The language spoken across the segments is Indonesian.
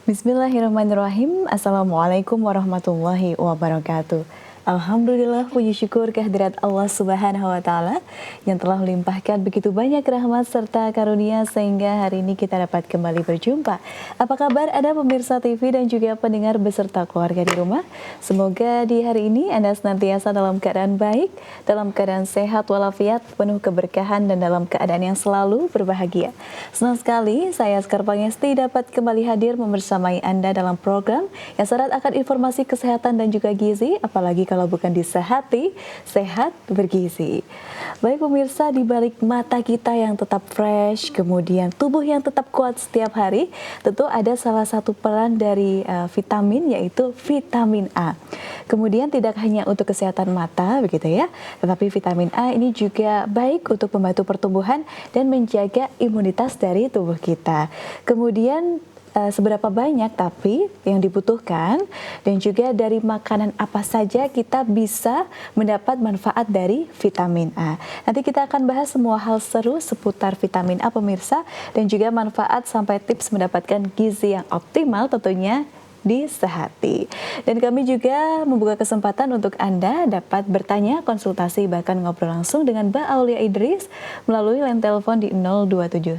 Bismillahirrahmanirrahim. Assalamualaikum warahmatullahi wabarakatuh. Alhamdulillah, puji syukur kehadirat Allah Subhanahu wa Ta'ala yang telah melimpahkan begitu banyak rahmat serta karunia sehingga hari ini kita dapat kembali berjumpa. Apa kabar Anda pemirsa TV dan juga pendengar beserta keluarga di rumah? Semoga di hari ini Anda senantiasa dalam keadaan baik, dalam keadaan sehat walafiat, penuh keberkahan dan dalam keadaan yang selalu berbahagia. Senang sekali saya Sekar Pangesti dapat kembali hadir membersamai Anda dalam program yang syarat akan informasi kesehatan dan juga gizi, apalagi kalau bukan disehati, sehat bergizi. Baik pemirsa, di balik mata kita yang tetap fresh, kemudian tubuh yang tetap kuat setiap hari, tentu ada salah satu peran dari vitamin, yaitu vitamin A. Kemudian tidak hanya untuk kesehatan mata begitu ya, tetapi vitamin A ini juga baik untuk membantu pertumbuhan dan menjaga imunitas dari tubuh kita. Kemudian seberapa banyak tapi yang dibutuhkan dan juga dari makanan apa saja kita bisa mendapat manfaat dari vitamin A. Nanti kita akan bahas semua hal seru seputar vitamin A pemirsa dan juga manfaat sampai tips mendapatkan gizi yang optimal tentunya disehati. Dan kami juga membuka kesempatan untuk Anda dapat bertanya, konsultasi, bahkan ngobrol langsung dengan Mbak Aulia Idris melalui line telepon di 0271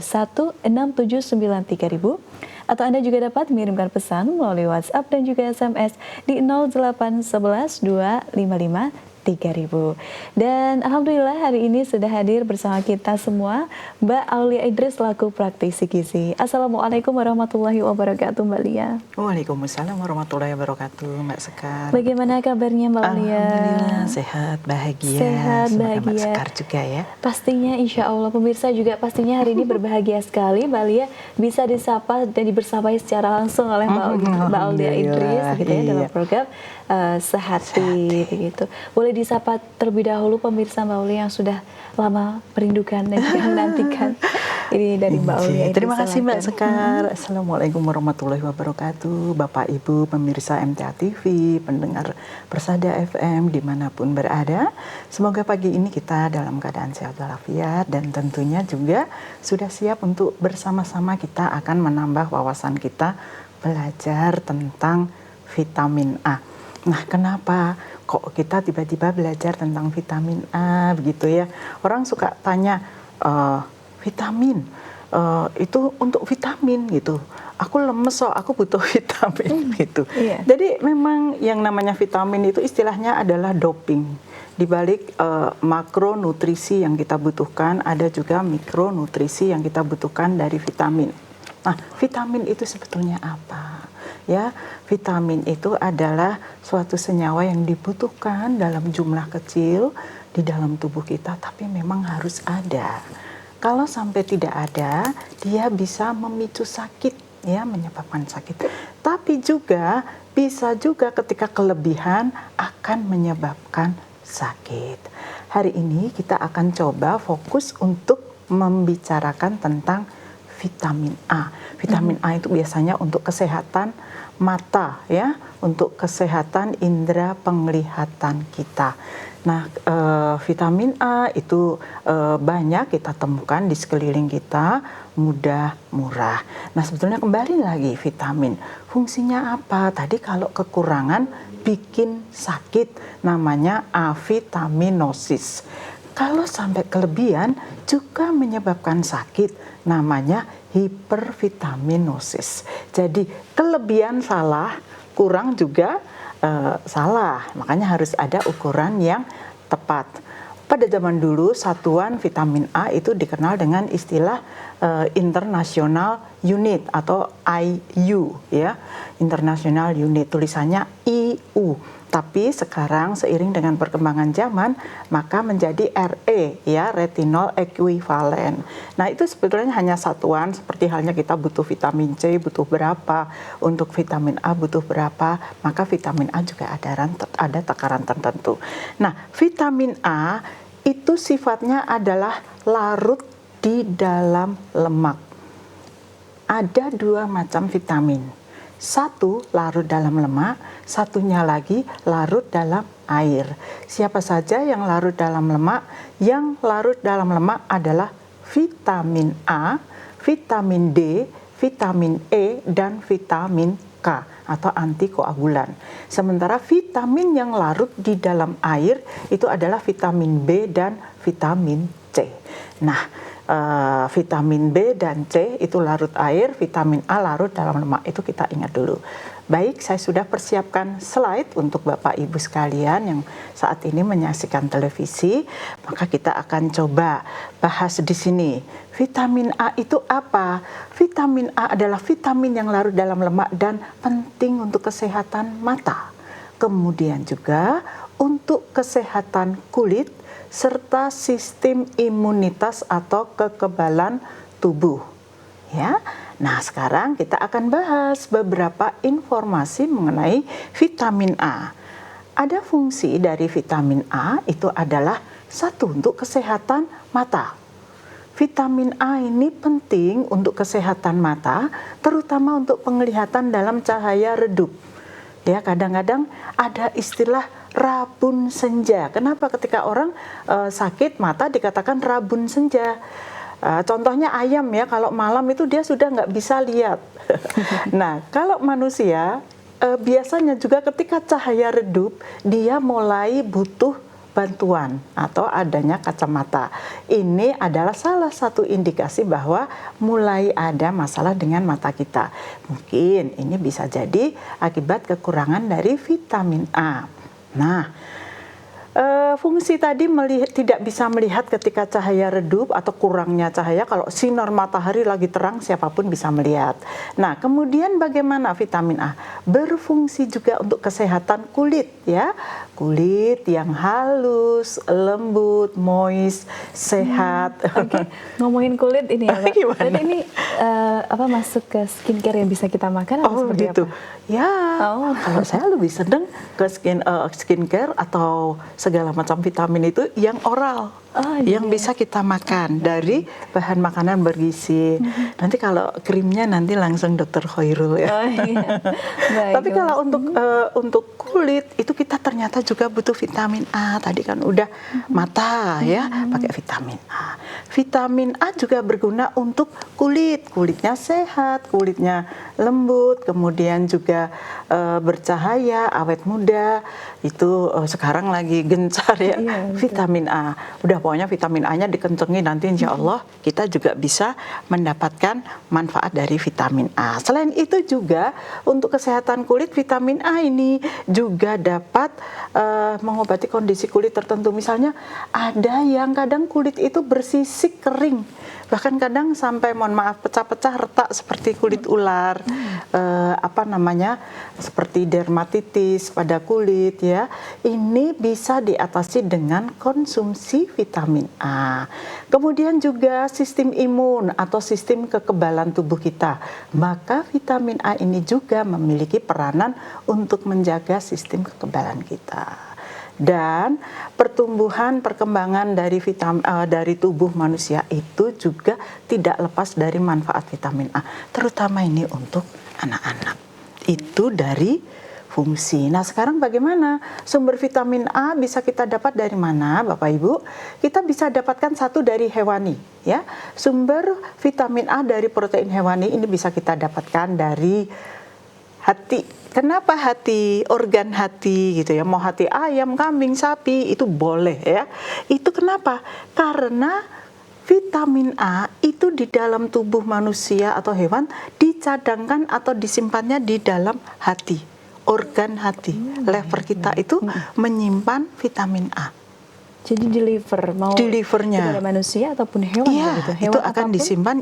679 3000 atau Anda juga dapat mengirimkan pesan melalui WhatsApp dan juga SMS di 0811 255 3000. Dan alhamdulillah hari ini sudah hadir bersama kita semua Mbak Aulia Idris selaku praktisi gizi. Assalamualaikum warahmatullahi wabarakatuh Mbak Lia. Waalaikumsalam warahmatullahi wabarakatuh Mbak Sekar. Bagaimana kabarnya Mbak Aulia? Alhamdulillah sehat, bahagia. Sehat, bahagia. Mbak Sekar juga ya. Pastinya insya Allah pemirsa juga pastinya hari ini berbahagia sekali Mbak Lia bisa disapa dan dibersamai secara langsung oleh Mbak Aulia Idris gitu ya dalam program Sehati begitu. Boleh disapa terlebih dahulu pemirsa Mbak Aulia yang sudah lama merindukan dan juga menantikan ini dari Mbak Aulia. Terima kasih Mbak Sekar. Assalamualaikum warahmatullahi wabarakatuh. Bapak Ibu pemirsa MTA TV, pendengar Persada FM dimanapun berada. Semoga pagi ini kita dalam keadaan sehat walafiat dan tentunya juga sudah siap untuk bersama-sama kita akan menambah wawasan kita belajar tentang vitamin A. Nah, kenapa kok kita tiba-tiba belajar tentang vitamin A begitu ya? Orang suka tanya, vitamin itu untuk vitamin gitu. Aku lemes kok, aku butuh vitamin gitu. Iya. Jadi memang yang namanya vitamin itu istilahnya adalah doping. Di balik makronutrisi yang kita butuhkan, ada juga mikronutrisi yang kita butuhkan dari vitamin. Nah, vitamin itu sebetulnya apa? Ya, vitamin itu adalah suatu senyawa yang dibutuhkan dalam jumlah kecil di dalam tubuh kita, tapi memang harus ada. Kalau sampai tidak ada, dia bisa memicu sakit, ya, menyebabkan sakit. Tapi juga bisa juga ketika kelebihan akan menyebabkan sakit. Hari ini kita akan coba fokus untuk membicarakan tentang vitamin A. Vitamin A itu biasanya untuk kesehatan mata ya, untuk kesehatan indera penglihatan kita. Nah, vitamin A itu banyak kita temukan di sekeliling kita, mudah, murah. Nah, sebetulnya kembali lagi vitamin, fungsinya apa? Tadi kalau kekurangan bikin sakit, namanya avitaminosis. Kalau sampai kelebihan juga menyebabkan sakit, namanya hipervitaminosis. Jadi kelebihan salah, kurang juga salah. Makanya harus ada ukuran yang tepat. Pada zaman dulu satuan vitamin A itu dikenal dengan istilah International Unit atau IU ya. International Unit, tulisannya IU. Tapi sekarang seiring dengan perkembangan zaman maka menjadi RE ya, retinol equivalent. Nah, itu sebetulnya hanya satuan seperti halnya kita butuh vitamin C butuh berapa, untuk vitamin A butuh berapa, maka vitamin A juga ada takaran tertentu. Nah, vitamin A itu sifatnya adalah larut di dalam lemak. Ada dua macam vitamin. Satu larut dalam lemak, satunya lagi larut dalam air. Siapa saja yang larut dalam lemak? Yang larut dalam lemak adalah vitamin A, vitamin D, vitamin E dan vitamin K atau antikoagulan. Sementara vitamin yang larut di dalam air itu adalah vitamin B dan vitamin C. Nah, vitamin B dan C itu larut air, vitamin A larut dalam lemak. Itu kita ingat dulu. Baik, saya sudah persiapkan slide untuk Bapak Ibu sekalian yang saat ini menyaksikan televisi. Maka kita akan coba bahas di sini. Vitamin A itu apa? Vitamin A adalah vitamin yang larut dalam lemak dan penting untuk kesehatan mata. Kemudian juga untuk kesehatan kulit serta sistem imunitas atau kekebalan tubuh. Ya. Nah, sekarang kita akan bahas beberapa informasi mengenai vitamin A. Ada fungsi dari vitamin A itu adalah satu untuk kesehatan mata. Vitamin A ini penting untuk kesehatan mata, terutama untuk penglihatan dalam cahaya redup. Ya, kadang-kadang ada istilah rabun senja. Kenapa ketika orang sakit mata dikatakan rabun senja? Contohnya ayam ya, kalau malam itu dia sudah nggak bisa lihat. Nah, kalau manusia biasanya juga ketika cahaya redup dia mulai butuh bantuan atau adanya kacamata. Ini adalah salah satu indikasi bahwa mulai ada masalah dengan mata kita. Mungkin ini bisa jadi akibat kekurangan dari vitamin A. Nah, fungsi tadi tidak bisa melihat ketika cahaya redup atau kurangnya cahaya. Kalau sinar matahari lagi terang siapapun bisa melihat. Nah, kemudian bagaimana vitamin A? Berfungsi juga untuk kesehatan kulit ya. Kulit yang halus, lembut, moist, sehat. Oke. Ngomongin kulit ini ya, Mbak. Gimana? Berarti ini masuk ke skincare yang bisa kita makan atau seperti gitu. apa? Ya, kalau saya lebih seneng ke skincare atau segala macam vitamin itu yang oral, yang bisa kita makan dari bahan makanan bergizi. Nanti kalau krimnya nanti langsung Dokter Khairul ya. Oh, iya. Baik, Tapi kalau untuk kulit itu kita ternyata juga butuh vitamin A. Tadi kan udah mata ya, pakai vitamin A. Vitamin A juga berguna untuk kulitnya sehat, kulitnya lembut, kemudian juga bercahaya, awet muda. Itu sekarang lagi gencar ya, vitamin A. Udah pokoknya vitamin A-nya dikencengin, nanti insya Allah kita juga bisa mendapatkan manfaat dari vitamin A. Selain itu juga untuk kesehatan kulit, vitamin A ini juga dapat mengobati kondisi kulit tertentu. Misalnya ada yang kadang kulit itu bersisik kering, bahkan kadang sampai mohon maaf pecah-pecah retak seperti kulit ular, seperti dermatitis pada kulit ya. Ini bisa diatasi dengan konsumsi vitamin A. Kemudian juga sistem imun atau sistem kekebalan tubuh kita. Maka vitamin A ini juga memiliki peranan untuk menjaga sistem kekebalan kita. Dan perkembangan dari tubuh manusia itu juga tidak lepas dari manfaat vitamin A, terutama ini untuk anak-anak. Itu dari fungsi. Nah, sekarang bagaimana sumber vitamin A bisa kita dapat dari mana, Bapak Ibu? Kita bisa dapatkan satu dari hewani, ya. Sumber vitamin A dari protein hewani ini bisa kita dapatkan dari hati. Kenapa hati? Organ hati gitu ya. Mau hati ayam, kambing, sapi itu boleh ya. Itu kenapa? Karena vitamin A itu di dalam tubuh manusia atau hewan dicadangkan atau disimpannya di dalam hati. Organ hati, lever kita itu menyimpan vitamin A. Jadi delivernya kepada manusia ataupun hewan gitu. Hewan itu akan disimpan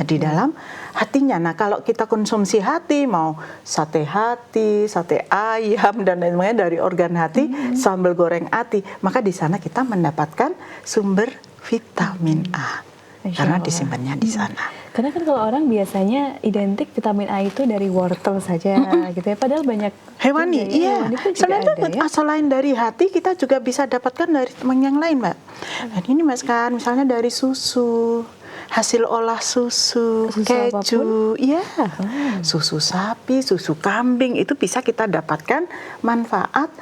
di dalam hatinya. Nah, kalau kita konsumsi hati, mau sate hati, sate ayam dan lain-lain dari organ hati, sambal goreng hati, maka di sana kita mendapatkan sumber vitamin A. Karena disimpannya di sana. Karena kan kalau orang biasanya identik vitamin A itu dari wortel saja gitu ya, padahal banyak hewani. Iya. Sebenarnya selain dari hati kita juga bisa dapatkan dari teman yang lain, Mbak. Dan ini Mas kan misalnya dari susu, hasil olah susu keju, susu sapi, susu kambing itu bisa kita dapatkan manfaat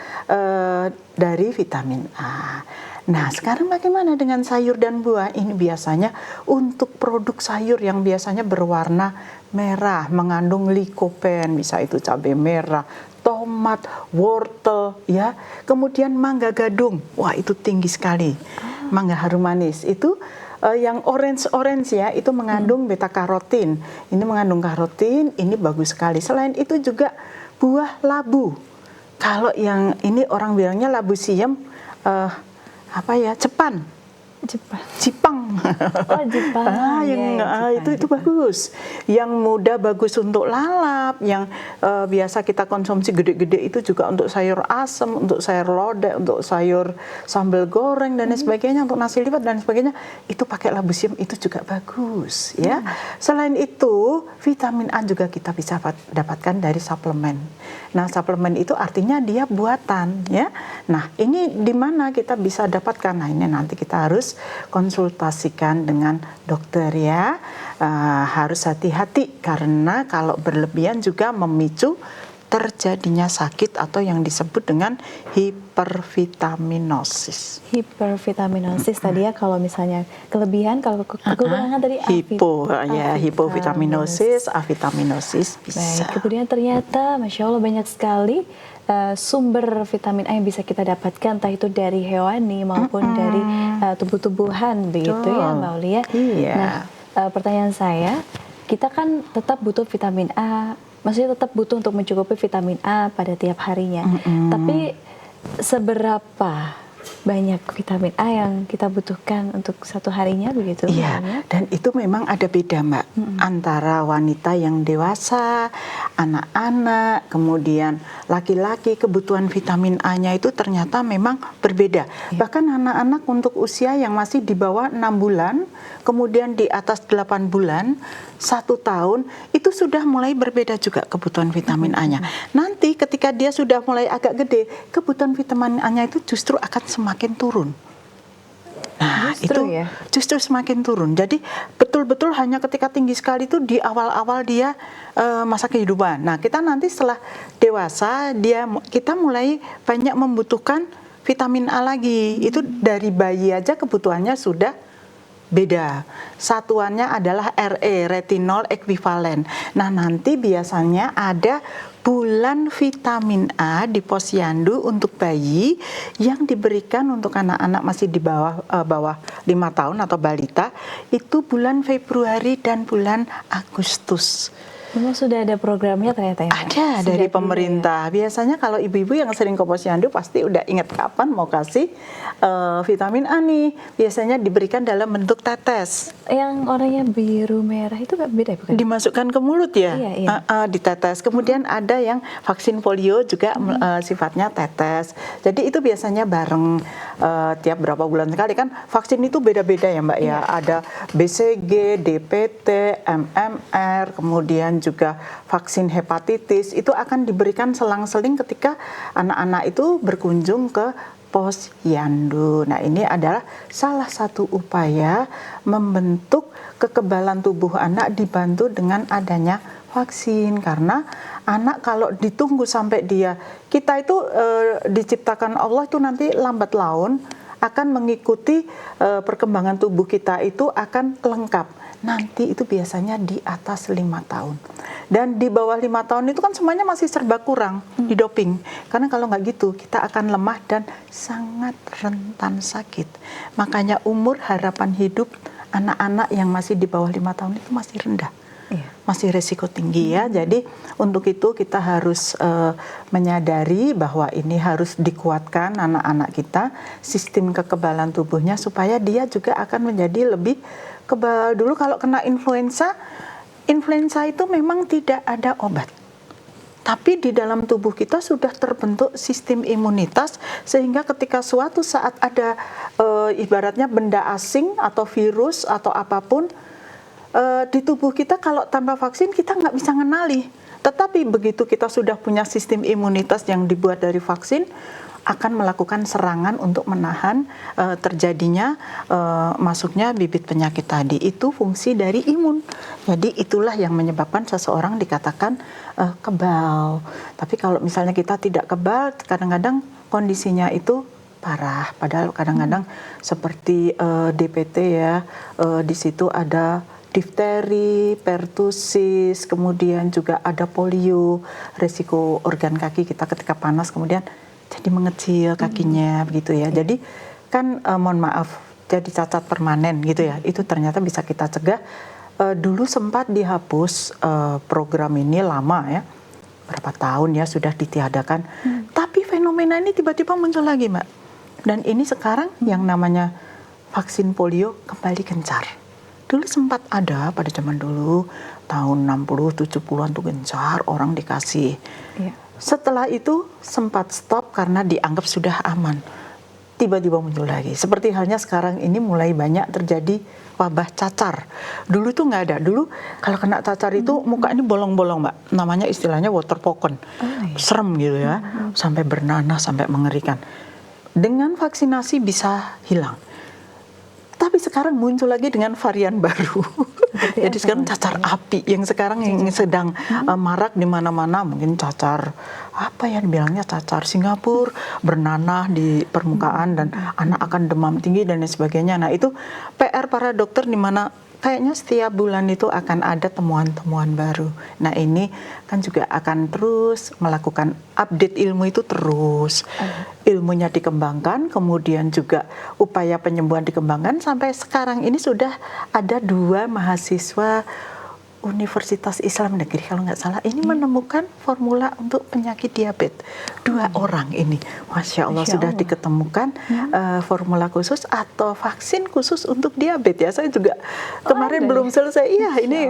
dari vitamin A. Nah, sekarang bagaimana dengan sayur dan buah? Ini biasanya untuk produk sayur yang biasanya berwarna merah, mengandung likopen, bisa itu cabai merah, tomat, wortel, ya. Kemudian mangga gadung, wah itu tinggi sekali. Mangga harum manis itu yang orange ya, itu mengandung beta karotin. Ini mengandung karotin, ini bagus sekali. Selain itu juga buah labu. Kalau yang ini orang bilangnya labu siam, cepan, Jipang. Oh, Jepang. Itu bagus. Yang muda bagus untuk lalap, yang biasa kita konsumsi gede-gede itu juga untuk sayur asem, untuk sayur lodeh, untuk sayur sambal goreng dan lain sebagainya, untuk nasi liwet dan sebagainya. Itu pakai labu siam itu juga bagus, ya. Selain itu, vitamin A juga kita bisa dapatkan dari suplemen. Nah, suplemen itu artinya dia buatan, ya. Nah, ini di mana kita bisa dapatkan? Nah, ini nanti kita harus konsultasikan dengan dokter, ya. Harus hati-hati karena kalau berlebihan juga memicu terjadinya sakit atau yang disebut dengan hipervitaminosis. Hipervitaminosis tadi ya, kalau misalnya kelebihan, kalau kekurangan tadi hipovitaminosis, avitaminosis bisa. Baik, kemudian ternyata Masya Allah banyak sekali sumber vitamin A yang bisa kita dapatkan, entah itu dari hewani maupun dari tumbuh-tumbuhan, begitu ya Mbak Aulia. Iya. Nah, pertanyaan saya, kita kan tetap butuh vitamin A, maksudnya tetap butuh untuk mencukupi vitamin A pada tiap harinya. Tapi seberapa banyak vitamin A yang kita butuhkan untuk satu harinya, begitu? Iya, dan itu memang ada beda, Mbak, antara wanita yang dewasa, anak-anak, kemudian laki-laki. Kebutuhan vitamin A-nya itu ternyata memang berbeda. Bahkan anak-anak untuk usia yang masih di bawah 6 bulan, kemudian di atas 8 bulan, 1 tahun, itu sudah mulai berbeda juga kebutuhan vitamin A-nya. Nanti ketika dia sudah mulai agak gede, kebutuhan vitamin A-nya itu justru akan semakin turun. Nah, justru semakin turun. Jadi betul-betul hanya ketika tinggi sekali itu di awal-awal dia masa kehidupan. Nah, kita nanti setelah dewasa kita mulai banyak membutuhkan vitamin A lagi. Itu dari bayi aja kebutuhannya sudah beda. Satuannya adalah Re, retinol ekuivalen. Nah, nanti biasanya ada bulan vitamin A di posyandu untuk bayi yang diberikan untuk anak-anak masih di bawah 5 tahun atau balita, itu bulan Februari dan bulan Agustus. Memang sudah ada programnya ternyata ya? Ada dari pemerintah. Biasanya kalau ibu-ibu yang sering ke posyandu pasti udah ingat kapan mau kasih vitamin A nih. Biasanya diberikan dalam bentuk tetes. Yang warnanya biru merah itu beda bukan? Dimasukkan ke mulut ya? Iya. Ditetes. Kemudian ada yang vaksin polio juga sifatnya tetes. Jadi itu biasanya bareng tiap berapa bulan sekali kan. Vaksin itu beda-beda ya Mbak ya. Ada BCG, DPT, MMR, kemudian juga vaksin hepatitis. Itu akan diberikan selang-seling ketika anak-anak itu berkunjung ke posyandu. Nah, ini adalah salah satu upaya membentuk kekebalan tubuh anak dibantu dengan adanya vaksin. Karena anak kalau ditunggu sampai kita itu diciptakan Allah itu nanti lambat laun akan mengikuti perkembangan tubuh kita itu akan lengkap. Nanti itu biasanya di atas 5 tahun. Dan di bawah 5 tahun itu kan semuanya masih serba kurang di doping. Karena kalau nggak gitu kita akan lemah dan sangat rentan sakit. Makanya umur harapan hidup anak-anak yang masih di bawah 5 tahun itu masih rendah. Masih resiko tinggi ya. Jadi untuk itu kita harus menyadari bahwa ini harus dikuatkan anak-anak kita, sistem kekebalan tubuhnya supaya dia juga akan menjadi lebih kebal. Dulu kalau kena influenza itu memang tidak ada obat. Tapi di dalam tubuh kita sudah terbentuk sistem imunitas sehingga ketika suatu saat ada ibaratnya benda asing atau virus atau apapun di tubuh kita, kalau tanpa vaksin kita nggak bisa ngenali. Tetapi begitu kita sudah punya sistem imunitas yang dibuat dari vaksin, akan melakukan serangan untuk menahan terjadinya masuknya bibit penyakit tadi. Itu fungsi dari imun. Jadi itulah yang menyebabkan seseorang dikatakan kebal. Tapi kalau misalnya kita tidak kebal, kadang-kadang kondisinya itu parah. Padahal kadang-kadang seperti DPT ya, di situ ada difteri, pertusis, kemudian juga ada polio, resiko organ kaki kita ketika panas kemudian jadi mengecil kakinya begitu ya. Jadi kan mohon maaf jadi cacat permanen gitu ya. Itu ternyata bisa kita cegah. Dulu sempat dihapus program ini lama ya. Berapa tahun ya sudah ditiadakan. Tapi fenomena ini tiba-tiba muncul lagi, Mbak. Dan ini sekarang yang namanya vaksin polio kembali gencar. Dulu sempat ada pada zaman dulu tahun 60 70-an tuh gencar orang dikasih. Iya. Setelah itu sempat stop karena dianggap sudah aman. Tiba-tiba muncul lagi. Seperti halnya sekarang ini mulai banyak terjadi wabah cacar. Dulu tuh nggak ada. Dulu kalau kena cacar itu muka ini bolong-bolong, Mbak. Namanya istilahnya waterpoken. Serem gitu ya. Sampai bernanah, sampai mengerikan. Dengan vaksinasi bisa hilang. Tapi sekarang muncul lagi dengan varian baru. Jadi sekarang cacar api yang sekarang yang sedang marak di mana-mana, mungkin cacar apa ya dibilangnya, cacar Singapura bernanah di permukaan dan anak akan demam tinggi dan lain sebagainya. Nah, itu PR para dokter di mana kayaknya setiap bulan itu akan ada temuan-temuan baru. Nah, ini kan juga akan terus melakukan update ilmu itu terus. Ilmunya dikembangkan, kemudian juga upaya penyembuhan dikembangkan. Sampai sekarang ini sudah ada 2 mahasiswa Universitas Islam Negeri kalau nggak salah ini menemukan formula untuk penyakit diabetes. 2 orang ini, Masya Allah, sudah diketemukan formula khusus atau vaksin khusus untuk diabetes ya. Saya juga kemarin belum selesai. Iya, ini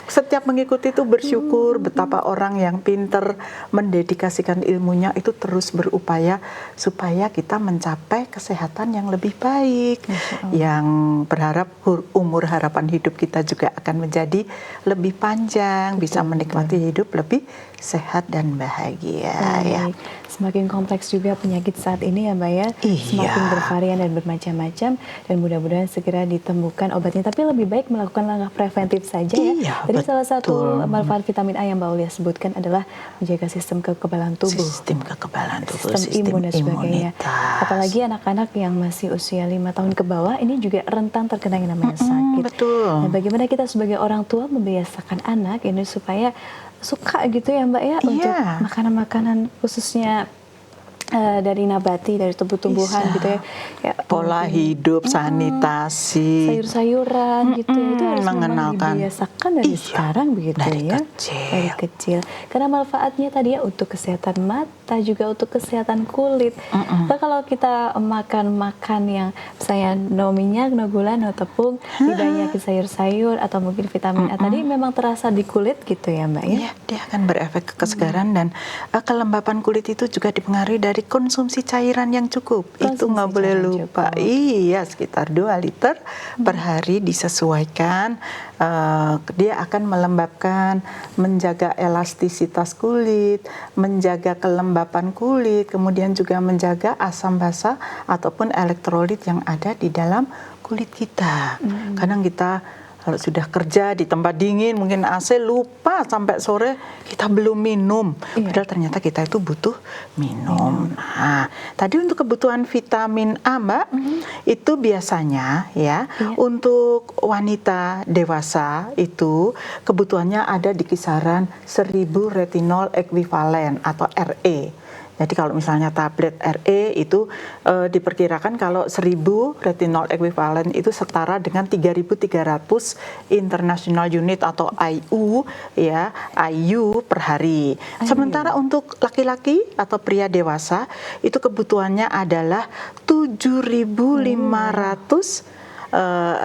setiap mengikuti itu bersyukur betapa orang yang pinter mendedikasikan ilmunya itu terus berupaya supaya kita mencapai kesehatan yang lebih baik, yang berharap umur harapan hidup kita juga akan menjadi lebih panjang, bisa menikmati hidup lebih sehat dan bahagia. Ya. Semakin kompleks juga penyakit saat ini ya Mbak ya, semakin bervarian dan bermacam-macam, dan mudah-mudahan segera ditemukan obatnya. Tapi lebih baik melakukan langkah preventif saja ya. Jadi salah satu manfaat vitamin A yang Mbak Ulia sebutkan adalah menjaga sistem kekebalan tubuh. Sistem kekebalan tubuh, sistem imun dan sebagainya. Apalagi anak-anak yang masih usia 5 tahun ke bawah ini juga rentan terkena yang namanya sakit. Betul. Nah, bagaimana kita sebagai orang tua membiasakan anak ini supaya suka gitu ya Mbak ya untuk makanan-makanan khususnya dari nabati, dari tumbuh-tumbuhan gitu ya. Pola hidup, sanitasi, sayur-sayuran gitu ya, itu harus mengenalkan, dibiasakan dari sekarang begitu dari ya. kecil. Dari kecil. Karena manfaatnya tadi ya untuk kesehatan mata, juga untuk kesehatan kulit. Nah, kalau kita makan yang misalnya no minyak, no gula, no tepung, dibanyakin sayur-sayur atau mungkin vitamin A tadi memang terasa di kulit gitu ya Mbak ya? Iya, dia akan berefek ke kesegaran dan kelembapan kulit itu juga dipengaruhi dari konsumsi cairan yang cukup. Itu nggak boleh lupa. Iya, sekitar 2 liter per hari disesuaikan. Dia akan melembabkan, menjaga elastisitas kulit, menjaga kelembapan kulit, kemudian juga menjaga asam basa ataupun elektrolit yang ada di dalam kulit kita. Kadang kita kalau sudah kerja di tempat dingin, mungkin AC, lupa sampai sore kita belum minum. Padahal ternyata kita itu butuh minum. Nah, tadi untuk kebutuhan vitamin A, Mbak, itu biasanya ya untuk wanita dewasa itu kebutuhannya ada di kisaran 1000 retinol ekuivalen atau RE. Jadi kalau misalnya tablet RE itu diperkirakan kalau 1000 retinol ekuivalen itu setara dengan 3.300 international unit atau IU ya, IU per hari. Sementara untuk laki-laki atau pria dewasa itu kebutuhannya adalah 7.500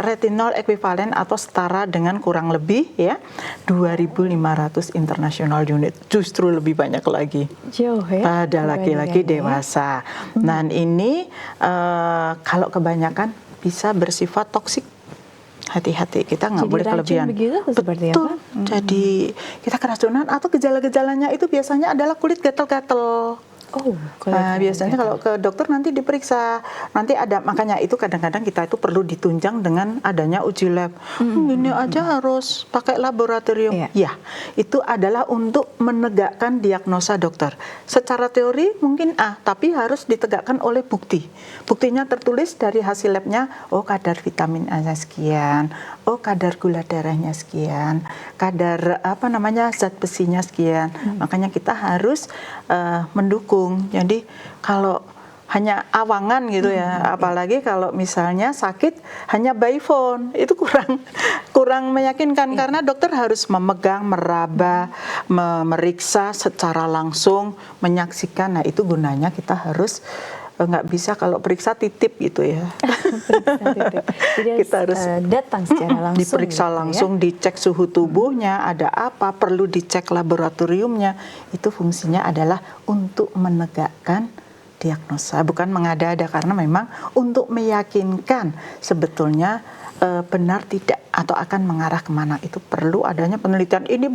retinol ekuivalen atau setara dengan kurang lebih ya 2.500 international unit, justru lebih banyak lagi jauh ya pada laki-laki dewasa. Dan ini kalau kebanyakan bisa bersifat toksik. Hati-hati, kita nggak boleh kelebihan. Betul. Jadi kita keracunan atau gejala-gejalanya itu biasanya adalah kulit gatal-gatal. Oh, Biasanya kalau ke dokter nanti diperiksa, nanti ada, makanya itu kadang-kadang kita itu perlu ditunjang dengan adanya uji lab. Ini aja harus pakai laboratorium. Iya. Ya, itu adalah untuk menegakkan diagnosa dokter. Secara teori mungkin tapi harus ditegakkan oleh bukti. Buktinya tertulis dari hasil labnya, oh kadar vitamin A-nya sekian, oh kadar gula darahnya sekian, kadar zat besinya sekian. Makanya kita harus mendukung. Jadi kalau hanya awangan gitu ya, apalagi kalau misalnya sakit hanya by phone, itu kurang meyakinkan karena dokter harus memegang, meraba, memeriksa secara langsung, menyaksikan. Nah, itu gunanya kita harus nggak bisa kalau periksa titip gitu ya. Kita harus datang secara langsung, diperiksa gitu langsung, dicek suhu tubuhnya, ada apa, perlu dicek laboratoriumnya. Itu fungsinya adalah untuk menegakkan diagnosa, bukan mengada-ada, karena memang untuk meyakinkan sebetulnya benar tidak atau akan mengarah kemana, itu perlu adanya penelitian. Ini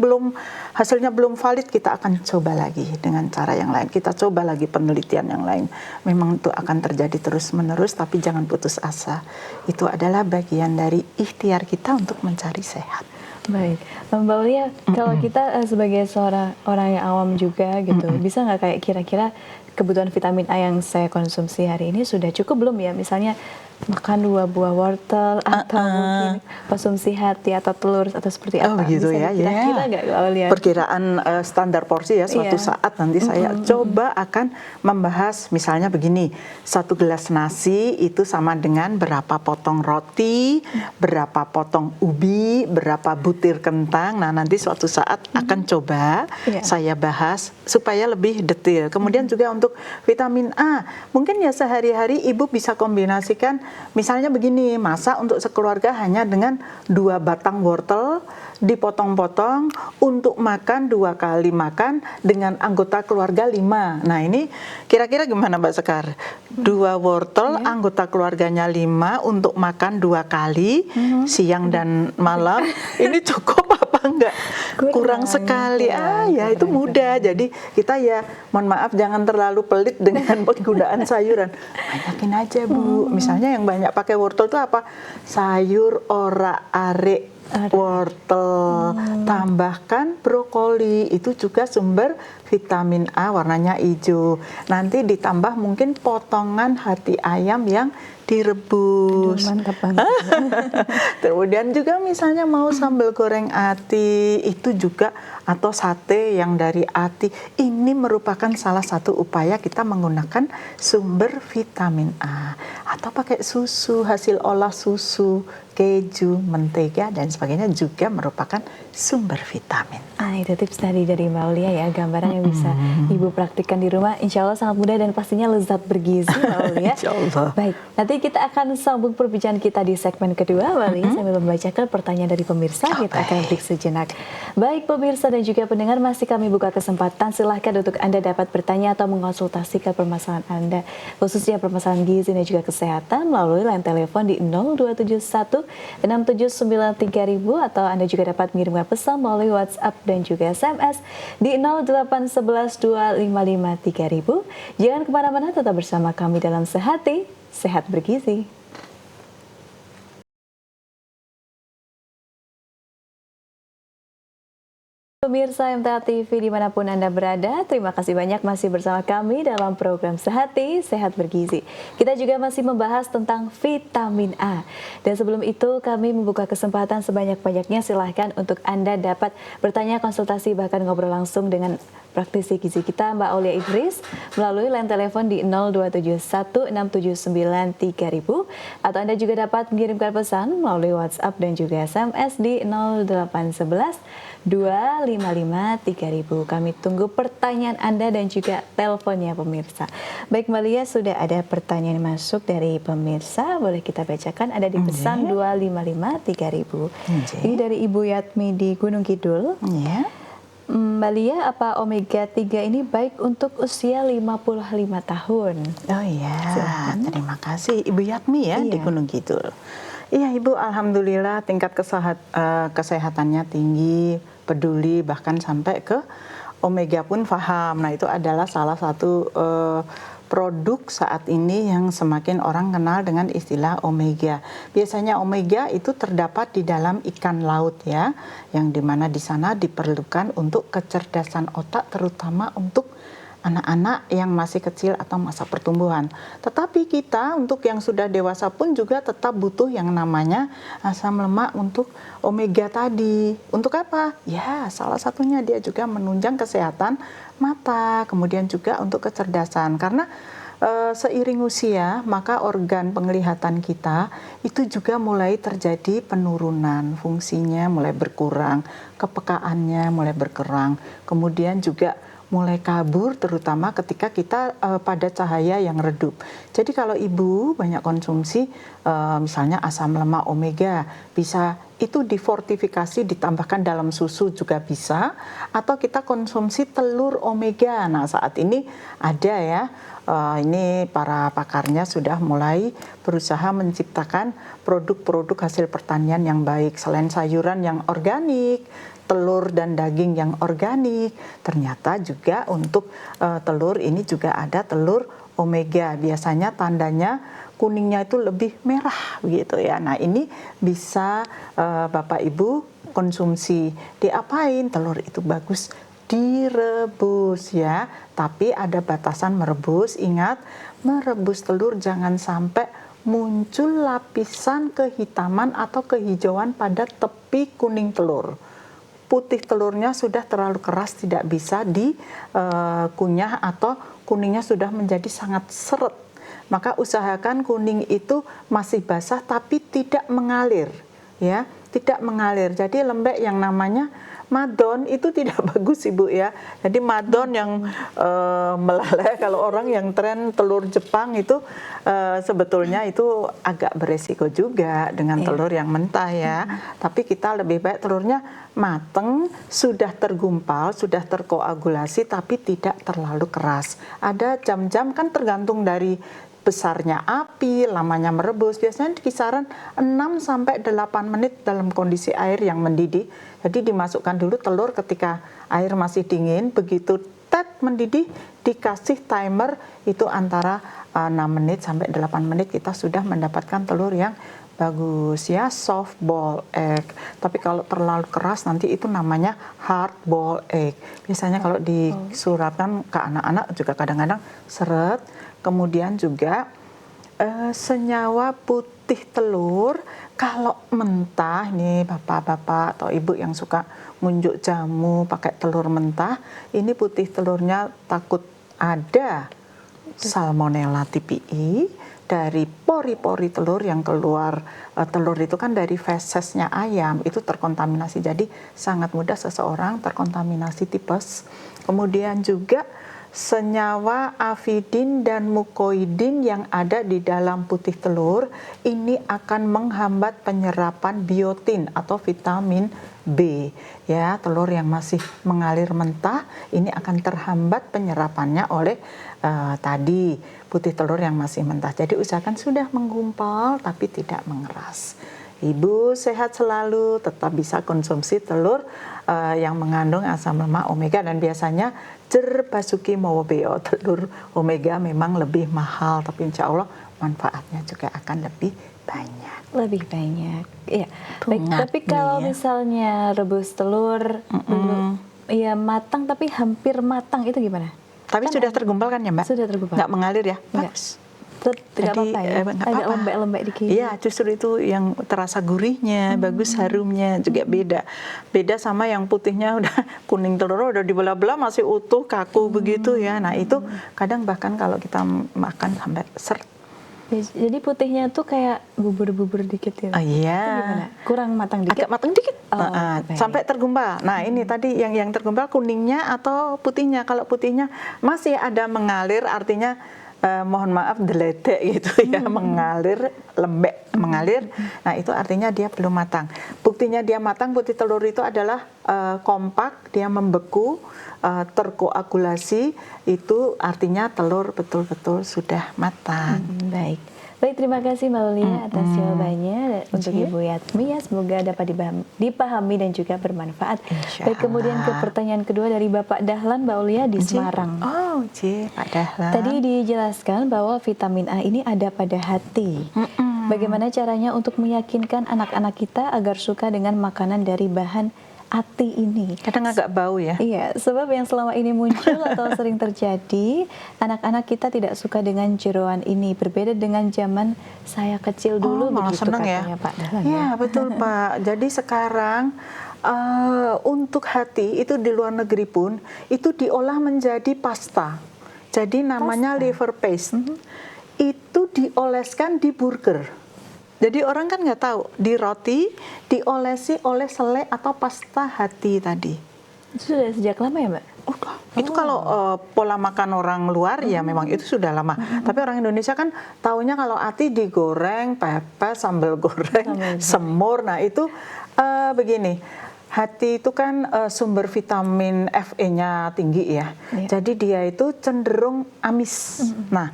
hasilnya belum valid, kita akan coba lagi dengan cara yang lain, kita coba lagi penelitian yang lain. Memang itu akan terjadi terus-menerus, tapi jangan putus asa. Itu adalah bagian dari ikhtiar kita untuk mencari sehat. Baik, Mbak Aulia, kalau kita sebagai seorang orang yang awam juga gitu, bisa nggak kayak kira-kira kebutuhan vitamin A yang saya konsumsi hari ini sudah cukup belum ya? Misalnya makan 2 buah wortel atau mungkin konsumsi hati atau telur atau seperti apa? Begitu bisa ya, kira-kira nggak Mbak Aulia? Perkiraan standar porsi ya, suatu saat nanti saya coba akan membahas, misalnya begini, 1 gelas nasi itu sama dengan berapa potong roti, berapa potong ubi, berapa butir kentang. Nah, nanti suatu saat akan coba saya bahas supaya lebih detail. Kemudian juga untuk vitamin A, mungkin ya sehari-hari ibu bisa kombinasikan. Misalnya begini, masak untuk sekeluarga hanya dengan 2 batang wortel dipotong-potong untuk makan 2 kali makan dengan anggota keluarga 5. Nah, ini kira-kira gimana Mbak Sekar? 2 wortel anggota keluarganya 5 untuk makan 2 kali siang dan malam. Ini cukup apa enggak? Kurang sekali. Ya itu mudah. Jadi kita ya mohon maaf jangan terlalu pelit dengan penggunaan sayuran. Banyakin aja Bu. Misalnya yang banyak pakai wortel itu apa? Sayur orak-arik wortel, tambahkan brokoli, itu juga sumber vitamin A, warnanya hijau. Nanti ditambah mungkin potongan hati ayam yang direbus. Aduh, mantap banget. Kemudian juga misalnya mau sambal goreng ati, itu juga, atau sate yang dari ati, ini merupakan salah satu upaya kita menggunakan sumber vitamin A. Atau pakai susu, hasil olah susu, keju, mentega, dan sebagainya juga merupakan sumber vitamin. Itu tips tadi dari Mbak Aulia ya, gambaran yang bisa Ibu praktikkan di rumah. Insya Allah sangat mudah dan pastinya lezat bergizi Mbak Aulia. Insya Allah. Baik, nanti kita akan sambung perbincangan kita di segmen kedua Mbak Aulia sambil membacakan pertanyaan dari pemirsa. Kita akan break sejenak. Baik pemirsa dan juga pendengar, masih kami buka kesempatan. Silahkan untuk Anda dapat bertanya atau mengonsultasikan permasalahan Anda, khususnya permasalahan gizi dan juga kesehatan, melalui line telepon di 0271 6793 3000, atau Anda juga dapat mengirimkan pesan melalui WhatsApp dan juga SMS di 0811 255 3000. Jangan kemana-mana, tetap bersama kami dalam Sehati, Sehat Bergizi. Pemirsa MTA TV dimanapun Anda berada, terima kasih banyak masih bersama kami dalam program Sehati, Sehat Bergizi. Kita juga masih membahas tentang vitamin A. Dan sebelum itu kami membuka kesempatan sebanyak-banyaknya, silahkan untuk Anda dapat bertanya, konsultasi, bahkan ngobrol langsung dengan praktisi gizi kita Mbak Aulia Idris melalui line telepon di 0271 679 3000, atau Anda juga dapat mengirimkan pesan melalui WhatsApp dan juga SMS di 0811 255 3000. Kami tunggu pertanyaan Anda dan juga teleponnya pemirsa. Baik Mbak Lia, sudah ada pertanyaan masuk dari pemirsa, boleh kita bacakan. Ada di pesan 255 3000. Ini dari Ibu Yatmi di Gunung Kidul. Mbak Lia, apa omega 3 ini baik untuk usia 55 tahun? Oh iya, terima kasih Ibu Yatmi ya di Gunung Kidul. Iya Ibu, alhamdulillah tingkat kesehatannya tinggi, peduli, bahkan sampai ke Omega pun paham. Nah, itu adalah salah satu produk saat ini yang semakin orang kenal dengan istilah omega. Biasanya omega itu terdapat di dalam ikan laut ya, yang dimana di sana diperlukan untuk kecerdasan otak, terutama untuk anak-anak yang masih kecil atau masa pertumbuhan. Tetapi kita untuk yang sudah dewasa pun juga tetap butuh yang namanya asam lemak untuk omega tadi. Untuk apa? Ya, salah satunya dia juga menunjang kesehatan mata, kemudian juga untuk kecerdasan. Karena seiring usia, maka organ penglihatan kita itu juga mulai terjadi penurunan, fungsinya mulai berkurang, kepekaannya mulai berkurang, kemudian juga mulai kabur, terutama ketika kita pada cahaya yang redup. Jadi kalau ibu banyak konsumsi misalnya asam lemak omega, bisa itu difortifikasi ditambahkan dalam susu juga bisa, atau kita konsumsi telur omega. Nah, saat ini ada ya, ini para pakarnya sudah mulai berusaha menciptakan produk-produk hasil pertanian yang baik, selain sayuran yang organik, telur dan daging yang organik, ternyata juga untuk telur ini juga ada telur omega. Biasanya tandanya kuningnya itu lebih merah begitu ya. Nah, ini bisa Bapak Ibu konsumsi. Diapain? Telur itu bagus direbus ya. Tapi ada batasan merebus. Ingat, merebus telur jangan sampai muncul lapisan kehitaman atau kehijauan pada tepi kuning telur. Putih telurnya sudah terlalu keras, tidak bisa dikunyah, atau kuningnya sudah menjadi sangat seret. Maka usahakan kuning itu masih basah tapi tidak mengalir, ya, tidak mengalir. Jadi lembek yang namanya madon itu tidak bagus Ibu ya. Jadi madon yang melalai, kalau orang yang tren telur Jepang itu sebetulnya itu agak beresiko juga dengan telur yang mentah ya. Tapi kita lebih baik telurnya mateng, sudah tergumpal, sudah terkoagulasi tapi tidak terlalu keras. Ada jam-jam kan tergantung dari besarnya api, lamanya merebus, biasanya di kisaran 6 sampai 8 menit dalam kondisi air yang mendidih. Jadi dimasukkan dulu telur ketika air masih dingin, begitu mendidih dikasih timer itu antara 6 menit sampai 8 menit kita sudah mendapatkan telur yang bagus ya, soft boiled egg. Tapi kalau terlalu keras nanti itu namanya hard boiled egg. Biasanya kalau disuratkan ke anak-anak juga kadang-kadang seret. Kemudian juga senyawa putih telur kalau mentah, nih bapak-bapak atau ibu yang suka ngunjuk jamu pakai telur mentah, ini putih telurnya takut ada Salmonella typhi dari pori-pori telur yang keluar. Telur itu kan dari fesesnya ayam, itu terkontaminasi, jadi sangat mudah seseorang terkontaminasi tipes. Kemudian juga senyawa avidin dan mukoidin yang ada di dalam putih telur ini akan menghambat penyerapan biotin atau vitamin B ya. Telur yang masih mengalir mentah ini akan terhambat penyerapannya oleh tadi putih telur yang masih mentah. Jadi usahakan sudah menggumpal tapi tidak mengeras. Ibu sehat selalu, tetap bisa konsumsi telur yang mengandung asam lemak omega, dan biasanya Basuki Mowobeo, telur omega memang lebih mahal, tapi insya Allah manfaatnya juga akan lebih banyak. Lebih banyak, iya. Baik, tapi kalau misalnya rebus telur belum ya matang tapi hampir matang itu gimana? Tapi kan sudah tergumpal kan ya Mbak? Sudah tergumpal. Nggak mengalir ya? Bagus. Tidak apa-apa ya? Agak lembek-lembek dikit. Iya, justru itu yang terasa gurihnya, bagus, harumnya juga beda. Beda sama yang putihnya udah kuning telur udah dibelah-belah masih utuh, kaku begitu ya. Nah, itu kadang bahkan kalau kita makan sampai seret. Jadi putihnya tuh kayak bubur-bubur dikit ya? Iya. Gimana? Kurang matang dikit? Agak matang dikit. Okay. Sampai tergumpal. Nah, ini tadi yang tergumpal kuningnya atau putihnya. Kalau putihnya masih ada mengalir, artinya mohon maaf deledek gitu ya, mengalir, lembek, mengalir. Nah, itu artinya dia belum matang. Buktinya dia matang, putih telur itu adalah kompak, dia membeku, terkoagulasi, itu artinya telur betul-betul sudah matang. Baik. Baik, terima kasih Mbak Ulia atas jawabannya untuk Ibu Yatmi ya. Semoga dapat dipahami dan juga bermanfaat. Baik, kemudian ke pertanyaan kedua dari Bapak Dahlan Mbak Ulia di Semarang. Oh, Pak Dahlan. Tadi dijelaskan bahwa vitamin A ini ada pada hati. Bagaimana caranya untuk meyakinkan anak-anak kita agar suka dengan makanan dari bahan ati ini? Kadang agak bau ya. Iya, sebab yang selama ini muncul atau sering terjadi, anak-anak kita tidak suka dengan jeroan ini. Berbeda dengan zaman saya kecil dulu, malah begitu seneng katanya ya. Pak Dahlan. Ya, betul Pak. Jadi sekarang untuk hati itu di luar negeri pun itu diolah menjadi pasta. Jadi namanya liver paste. Itu dioleskan di burger. Jadi orang kan nggak tahu, di roti diolesi oleh selai atau pasta hati tadi. Itu sudah sejak lama ya Mbak? Itu kalau pola makan orang luar ya memang itu sudah lama. Tapi orang Indonesia kan taunya kalau ati digoreng, pepes, sambal goreng, semur. Nah itu begini, hati itu kan sumber vitamin Fe-nya tinggi ya. Jadi dia itu cenderung amis. Nah,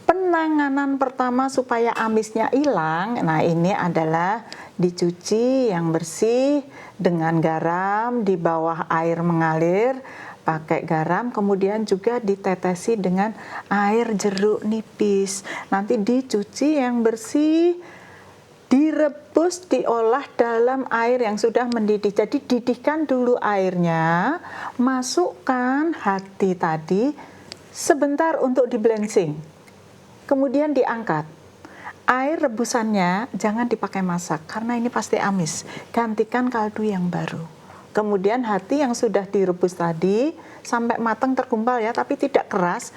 penanganan pertama supaya amisnya hilang, nah ini adalah dicuci yang bersih dengan garam di bawah air mengalir, pakai garam, kemudian juga ditetesi dengan air jeruk nipis. Nanti dicuci yang bersih, direbus, diolah dalam air yang sudah mendidih. Jadi didihkan dulu airnya, masukkan hati tadi sebentar untuk di-blanching. Kemudian diangkat. Air rebusannya jangan dipakai masak karena ini pasti amis. Gantikan kaldu yang baru. Kemudian hati yang sudah direbus tadi sampai matang tergumpal ya, tapi tidak keras,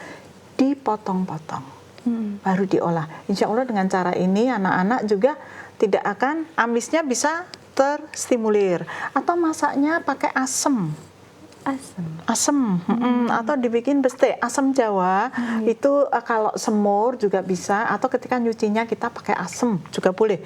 dipotong-potong. Baru diolah. Insya Allah dengan cara ini anak-anak juga tidak akan amisnya bisa terstimulir. Atau masaknya pakai asam. Asam atau dibikin beste asam Jawa itu kalau semur juga bisa, atau ketika nyucinya kita pakai asam juga boleh,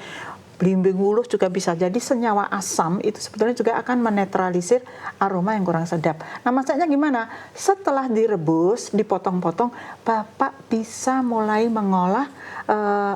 belimbing wuluh juga bisa. Jadi senyawa asam itu sebetulnya juga akan menetralisir aroma yang kurang sedap. Nah masaknya gimana? Setelah direbus, dipotong-potong, Bapak bisa mulai mengolah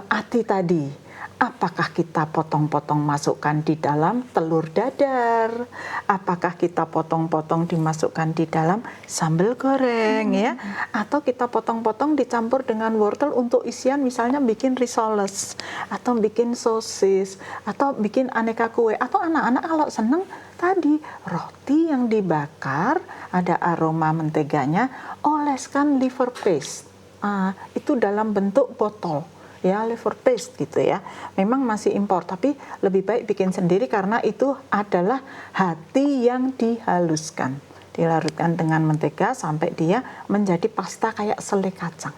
ati tadi. Apakah kita potong-potong masukkan di dalam telur dadar? Apakah kita potong-potong dimasukkan di dalam sambal goreng ya? Atau kita potong-potong dicampur dengan wortel untuk isian, misalnya bikin risoles atau bikin sosis atau bikin aneka kue. Atau anak-anak kalau seneng tadi roti yang dibakar ada aroma menteganya, oleskan liver paste. Itu dalam bentuk botol. Ya, liver paste gitu ya. Memang masih impor, tapi lebih baik bikin sendiri karena itu adalah hati yang dihaluskan. Dilarutkan dengan mentega sampai dia menjadi pasta kayak selai kacang.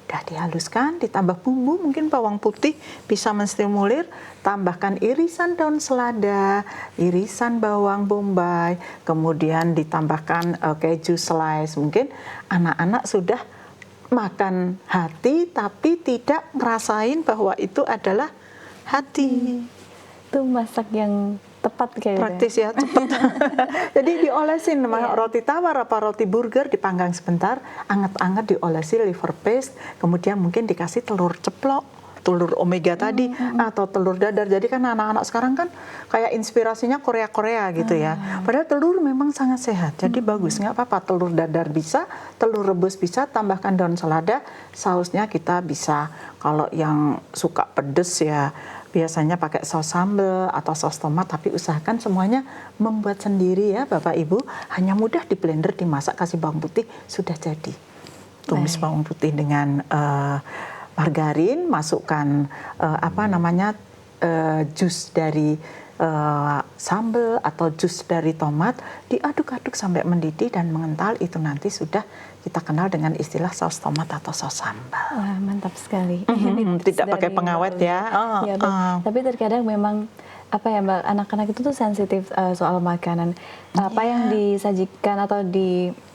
Udah dihaluskan, ditambah bumbu, mungkin bawang putih bisa menstimulir, tambahkan irisan daun selada, irisan bawang bombay, kemudian ditambahkan keju slice. Mungkin anak-anak sudah makan hati tapi tidak ngerasain bahwa itu adalah hati. Itu masak yang tepat kayaknya. Praktis ya, cepat. Jadi diolesin roti tawar apa roti burger, dipanggang sebentar, anget-anget diolesi liver paste, kemudian mungkin dikasih telur ceplok, telur omega tadi atau telur dadar. Jadi kan anak-anak sekarang kan kayak inspirasinya Korea-Korea gitu ya. Padahal telur memang sangat sehat. Jadi bagus, nggak apa-apa. Telur dadar bisa, telur rebus bisa, tambahkan daun selada. Sausnya kita bisa, kalau yang suka pedes ya biasanya pakai saus sambal atau saus tomat, tapi usahakan semuanya membuat sendiri ya Bapak Ibu. Hanya mudah di blender, dimasak, kasih bawang putih, sudah jadi. Tumis bawang putih dengan margarin, masukkan jus dari sambal atau jus dari tomat, diaduk-aduk sampai mendidih dan mengental. Itu nanti sudah kita kenal dengan istilah saus tomat atau saus sambal. Wah, mantap sekali. Tidak pakai pengawet ya. Tapi terkadang memang apa ya Mbak, anak-anak itu tuh sensitif soal makanan. Apa yang disajikan atau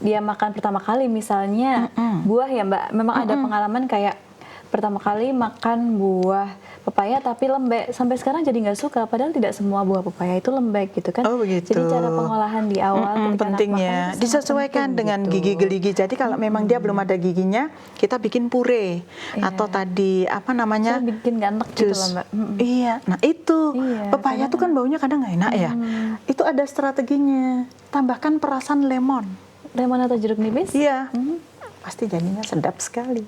dia makan pertama kali, misalnya buah ya Mbak, memang ada pengalaman kayak pertama kali makan buah pepaya tapi lembek. Sampai sekarang jadi nggak suka, padahal tidak semua buah pepaya itu lembek gitu kan. Oh begitu. Jadi cara pengolahan di awal ketika anak pentingnya makan itu sangat disesuaikan penting dengan gitu. gigi geligi. Jadi kalau memang dia belum ada giginya, kita bikin puree atau tadi apa namanya? Saya bikin nggak enak gitu jus. loh Mbak. Iya, nah itu Iya, pepaya tuh kan baunya kadang nggak enak ya. Itu ada strateginya. Tambahkan perasan lemon. Lemon atau jeruk nipis? Iya, pasti jadinya sedap sekali.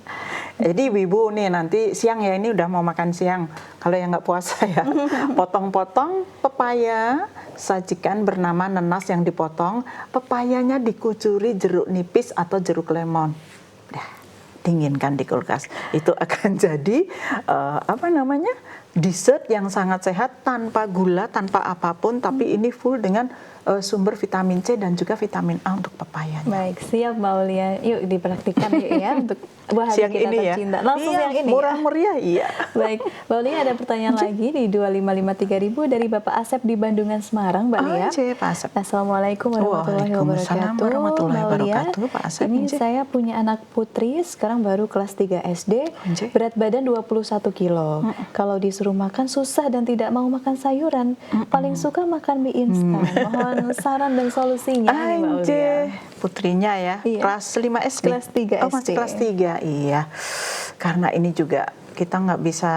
Jadi ibu nih nanti siang ya, ini udah mau makan siang. Kalau yang nggak puasa ya, potong-potong pepaya, sajikan bernama nenas yang dipotong. Pepayanya dikucuri jeruk nipis atau jeruk lemon. Udah, dinginkan di kulkas. Itu akan jadi apa namanya? Dessert yang sangat sehat tanpa gula, tanpa apapun, tapi ini full dengan sumber vitamin C dan juga vitamin A untuk pepayanya. Baik, siap Mbak Aulia. Yuk dipraktikkan yuk ya untuk buah hati Siang kita ini ya. tercinta. Langsung Iya, yang ini. murah meriah, iya. Baik, Mbak Aulia ada pertanyaan lagi di 2553000 dari Bapak Asep di Bandungan Semarang, Mbak Lia. Pak Asep. Assalamualaikum warahmatullahi Waalaikumsalam wabarakatuh. warahmatullahi Mbak Aulia, wabarakatuh, Pak Asep. ini saya punya anak putri, sekarang baru kelas 3 SD, berat badan 21 kilo. Kalau disuruh makan susah dan tidak mau makan sayuran, paling suka makan mie instan. Mohon saran dan solusinya nih, Mbak Aulia. Putrinya ya, Iya. kelas 5 SD. Kelas 3 Oh, masih SD. kelas 3, iya. Karena ini juga kita nggak bisa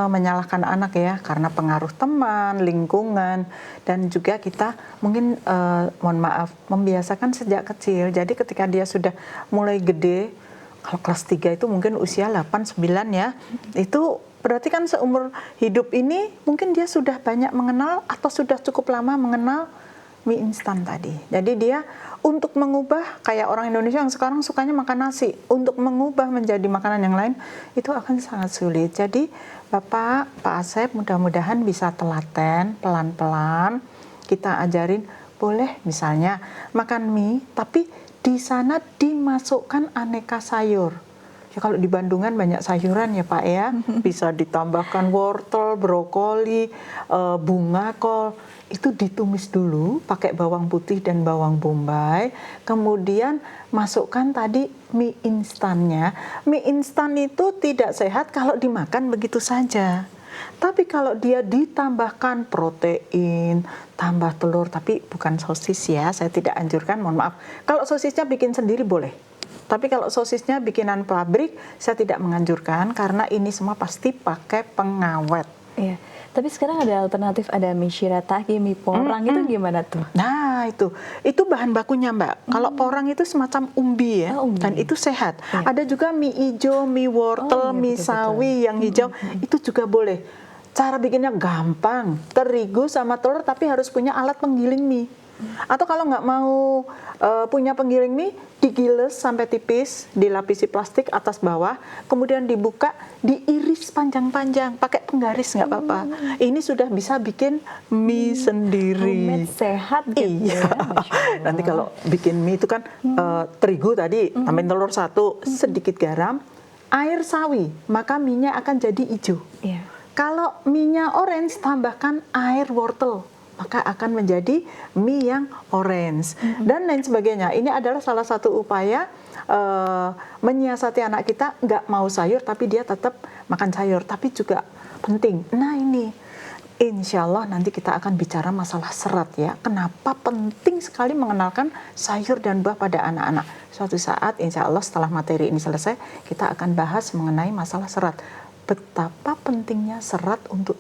menyalahkan anak ya, karena pengaruh teman, lingkungan, dan juga kita mungkin, mohon maaf, membiasakan sejak kecil. Jadi ketika dia sudah mulai gede, kalau kelas 3 itu mungkin usia 8, 9 ya, itu berarti kan seumur hidup ini mungkin dia sudah banyak mengenal atau sudah cukup lama mengenal mie instan tadi. Jadi dia untuk mengubah, kayak orang Indonesia yang sekarang sukanya makan nasi, untuk mengubah menjadi makanan yang lain itu akan sangat sulit. Jadi Bapak, Pak Asep, mudah-mudahan bisa telaten, pelan-pelan kita ajarin, boleh misalnya makan mie tapi di sana dimasukkan aneka sayur. Ya kalau di Bandungan banyak sayuran ya Pak ya, bisa ditambahkan wortel, brokoli, bunga kol. Itu ditumis dulu pakai bawang putih dan bawang bombay, kemudian masukkan tadi mie instannya. Mie instan itu tidak sehat kalau dimakan begitu saja. Tapi kalau dia ditambahkan protein, tambah telur, tapi bukan sosis ya, saya tidak anjurkan, mohon maaf. Kalau sosisnya bikin sendiri boleh. Tapi kalau sosisnya bikinan pabrik, saya tidak menganjurkan karena ini semua pasti pakai pengawet. Iya. Tapi sekarang ada alternatif, ada mie shirataki, mie porang, itu gimana tuh? Nah itu bahan bakunya Mbak. Kalau porang itu semacam umbi ya, dan itu sehat. Ada juga mie hijau, mie wortel, mie sawi yang hijau, itu juga boleh. Cara bikinnya gampang, terigu sama telur, tapi harus punya alat penggiling mie. Atau kalau nggak mau punya penggiling mie, digiles sampai tipis, dilapisi plastik atas bawah, kemudian dibuka, diiris panjang-panjang, pakai penggaris nggak apa-apa. Ini sudah bisa bikin mie sendiri. Homemade sehat gitu Iya. ya. Masya Allah. Nanti kalau bikin mie itu kan terigu tadi, tambahin telur 1, sedikit garam, air sawi, maka mie-nya akan jadi hijau. Iya. Kalau mie-nya orange, tambahkan air wortel, maka akan menjadi mie yang orange dan lain sebagainya. Ini adalah salah satu upaya menyiasati anak kita nggak mau sayur tapi dia tetap makan sayur, tapi juga penting. Nah ini insya Allah nanti kita akan bicara masalah serat ya. Kenapa penting sekali mengenalkan sayur dan buah pada anak-anak. Suatu saat insya Allah setelah materi ini selesai kita akan bahas mengenai masalah serat. Betapa pentingnya serat untuk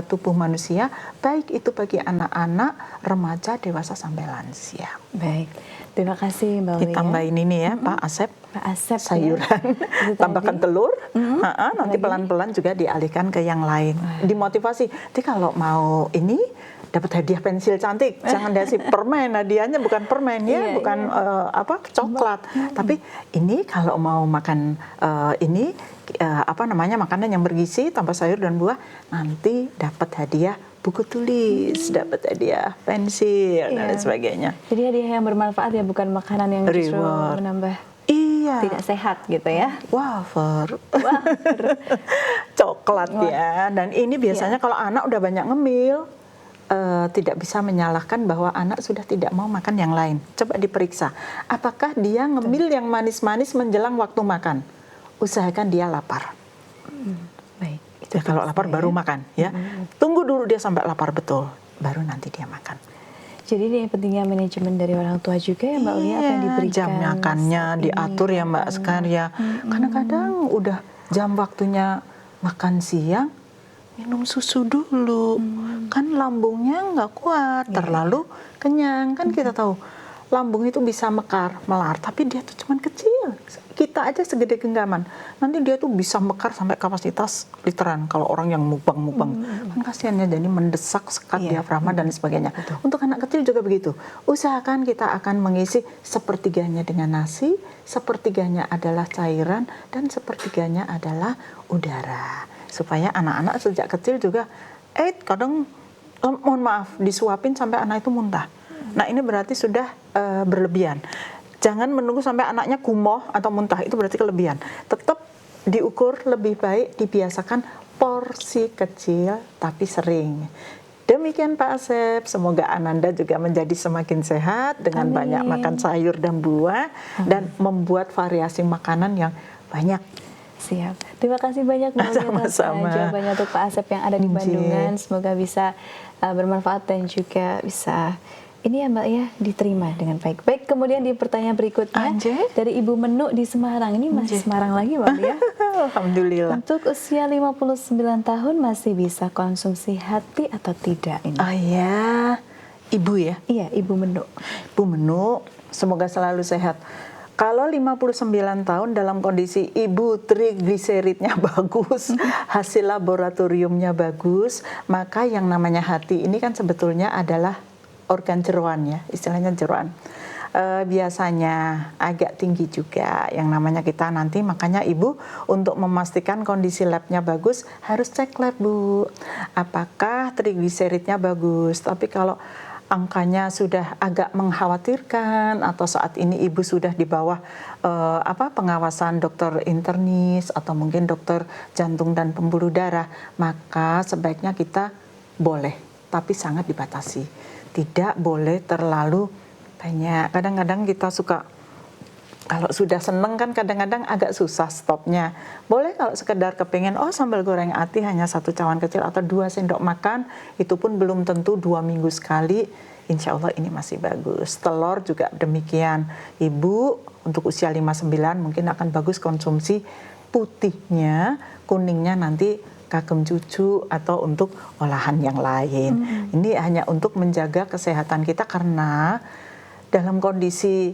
tubuh manusia, baik itu bagi anak-anak, remaja, dewasa sampai lansia. Baik, terima kasih Mbak Aulia. Ditambahin ini ya Pak Asep, Pak Asep sayuran, ya. tambahkan telur, nanti pelan-pelan juga dialihkan ke yang lain. Dimotivasi, jadi kalau mau ini dapat hadiah pensil cantik, jangan dikasih permen, hadiahnya bukan permen ya, bukan coklat, tapi ini kalau mau makan ini makanan yang bergizi tanpa sayur dan buah, nanti dapat hadiah buku tulis, dapat hadiah pensil dan lain sebagainya. Jadi hadiah yang bermanfaat ya, bukan makanan yang justru Reward. menambah tidak sehat gitu ya. Wafer. Coklat ya. Dan ini biasanya kalau anak udah banyak ngemil, tidak bisa menyalahkan bahwa anak sudah tidak mau makan yang lain. Coba diperiksa, apakah dia ngemil yang manis-manis menjelang waktu makan. Usahakan dia lapar. Baik. Ya, kalau lapar baru makan ya. Tunggu dulu dia sampai lapar betul, baru nanti dia makan. Jadi ini pentingnya manajemen dari orang tua juga ya Mbak Ulia, apa yang diberikan Jam makannya saat diatur ini ya Mbak anak. Sekar ya. Kadang-kadang udah jam waktunya makan siang, minum susu dulu. Kan lambungnya nggak kuat, terlalu kenyang. Kan kita tahu lambung itu bisa mekar, melar, tapi dia tuh cuman kecil. Kita aja segede genggaman. Nanti dia tuh bisa mekar sampai kapasitas literan kalau orang yang mukbang-mukbang. Kan kasihannya, jadi mendesak sekat diafragma dan sebagainya. Untuk anak kecil juga begitu. Usahakan kita akan mengisi sepertiganya dengan nasi, sepertiganya adalah cairan, dan sepertiganya adalah udara. Supaya anak-anak sejak kecil juga, kadang mohon maaf, disuapin sampai anak itu muntah. Nah ini berarti sudah berlebihan. Jangan menunggu sampai anaknya gumoh atau muntah, itu berarti kelebihan. Tetap diukur, lebih baik dibiasakan porsi kecil tapi sering. Demikian Pak Asep, semoga Ananda juga menjadi semakin sehat dengan banyak makan sayur dan buah dan membuat variasi makanan yang banyak. Siap. Terima kasih banyak Mbak Ulia atas jawabannya untuk Pak Asep yang ada di Bandungan. Semoga bisa bermanfaat dan juga bisa ini ya Mbak ya, diterima dengan baik. Baik, kemudian di pertanyaan berikutnya dari Ibu Menu di Semarang. Ini masih Semarang lagi Mbak ya. Alhamdulillah. Untuk usia 59 tahun masih bisa konsumsi hati atau tidak ini? Oh ya, Ibu ya? Iya, Ibu Menu. Ibu Menu, semoga selalu sehat. Kalau 59 tahun dalam kondisi ibu trigliseridnya bagus, hasil laboratoriumnya bagus, maka yang namanya hati ini kan sebetulnya adalah organ jeroan ya, istilahnya jeroan. Biasanya agak tinggi juga yang namanya kita nanti, makanya ibu untuk memastikan kondisi labnya bagus harus cek lab Bu, apakah trigliseridnya bagus. Tapi kalau angkanya sudah agak mengkhawatirkan atau saat ini ibu sudah di bawah pengawasan dokter internis atau mungkin dokter jantung dan pembuluh darah, maka sebaiknya kita boleh, tapi sangat dibatasi. Tidak boleh terlalu banyak. Kadang-kadang kita suka, kalau sudah seneng kan kadang-kadang agak susah stopnya. Boleh kalau sekedar kepengen, sambal goreng ati hanya 1 cawan kecil atau 2 sendok makan, itu pun belum tentu 2 minggu sekali, insya Allah ini masih bagus. Telur juga demikian. Ibu untuk usia 59 mungkin akan bagus konsumsi putihnya, kuningnya nanti kagem cucu atau untuk olahan yang lain. Ini hanya untuk menjaga kesehatan kita, karena dalam kondisi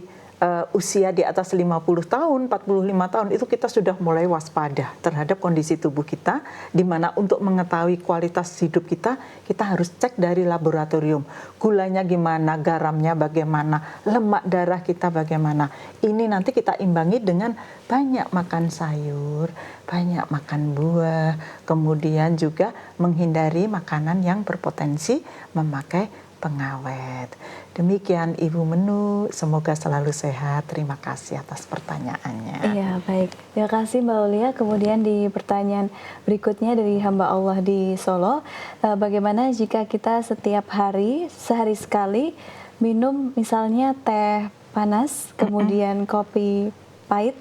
usia di atas 50 tahun, 45 tahun itu kita sudah mulai waspada terhadap kondisi tubuh kita, di mana untuk mengetahui kualitas hidup kita harus cek dari laboratorium. Gulanya gimana, garamnya bagaimana, lemak darah kita bagaimana. Ini nanti kita imbangi dengan banyak makan sayur, banyak makan buah, kemudian juga menghindari makanan yang berpotensi memakai pengawet. Demikian Ibu Menu, semoga selalu sehat. Terima kasih atas pertanyaannya. Iya, baik. Terima kasih Mbak Ulia. Kemudian di pertanyaan berikutnya dari hamba Allah di Solo, bagaimana jika kita setiap hari, sehari sekali minum misalnya teh panas, kemudian kopi pahit,